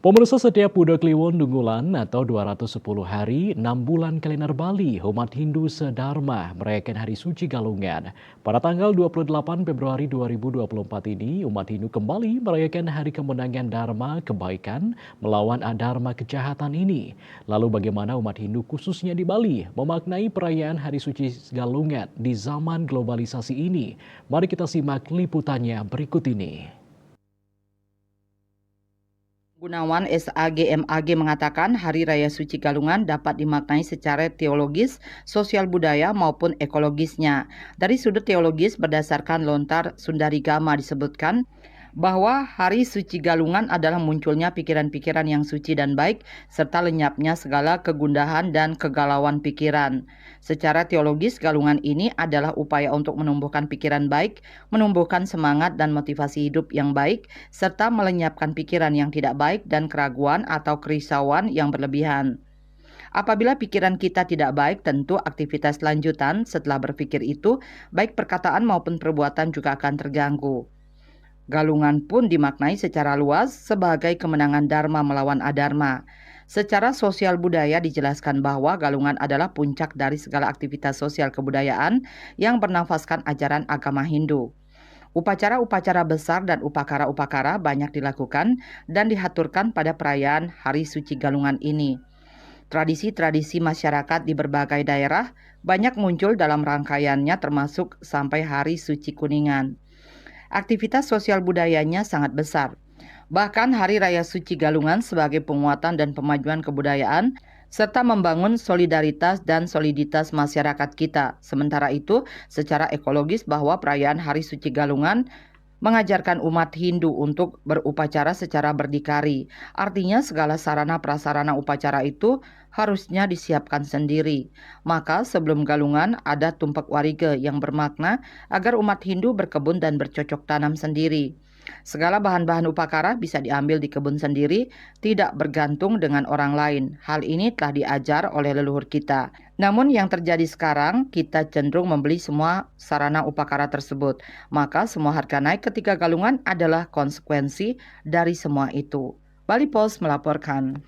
Pemirsa setiap Budo Kliwon Dungulan atau 210 hari 6 bulan kalender Bali, umat Hindu sedharma merayakan Hari Suci Galungan. Pada tanggal 28 Februari 2024 ini, umat Hindu kembali merayakan Hari Kemenangan Dharma Kebaikan melawan adharma kejahatan ini. Lalu bagaimana umat Hindu khususnya di Bali memaknai perayaan Hari Suci Galungan di zaman globalisasi ini? Mari kita simak liputannya berikut ini. Gunawan SAGMAG mengatakan Hari Raya Suci Galungan dapat dimaknai secara teologis, sosial budaya maupun ekologisnya. Dari sudut teologis berdasarkan lontar Sundarigama disebutkan bahwa Hari Suci Galungan adalah munculnya pikiran-pikiran yang suci dan baik serta lenyapnya segala kegundahan dan kegalauan pikiran. Secara teologis, galungan ini adalah upaya untuk menumbuhkan pikiran baik, menumbuhkan semangat dan motivasi hidup yang baik, serta melenyapkan pikiran yang tidak baik dan keraguan atau kerisauan yang berlebihan. Apabila pikiran kita tidak baik, tentu aktivitas lanjutan setelah berpikir itu, baik perkataan maupun perbuatan juga akan terganggu. Galungan pun dimaknai secara luas sebagai kemenangan Dharma melawan adharma. Secara sosial budaya dijelaskan bahwa galungan adalah puncak dari segala aktivitas sosial kebudayaan yang bernafaskan ajaran agama Hindu. Upacara-upacara besar dan upakara-upakara banyak dilakukan dan dihaturkan pada perayaan Hari Suci Galungan ini. Tradisi-tradisi masyarakat di berbagai daerah banyak muncul dalam rangkaiannya termasuk sampai Hari Suci Kuningan. Aktivitas sosial budayanya sangat besar. Bahkan Hari Raya Suci Galungan sebagai penguatan dan pemajuan kebudayaan serta membangun solidaritas dan soliditas masyarakat kita. Sementara itu, secara ekologis bahwa perayaan Hari Suci Galungan mengajarkan umat Hindu untuk berupacara secara berdikari. Artinya segala sarana prasarana upacara itu harusnya disiapkan sendiri. Maka sebelum galungan ada tumpak warige yang bermakna agar umat Hindu berkebun dan bercocok tanam sendiri. Segala bahan-bahan upakara bisa diambil di kebun sendiri, tidak bergantung dengan orang lain. Hal ini telah diajar oleh leluhur kita. Namun yang terjadi sekarang, kita cenderung membeli semua sarana upakara tersebut. Maka semua harga naik ketika galungan adalah konsekuensi dari semua itu. Bali Post melaporkan.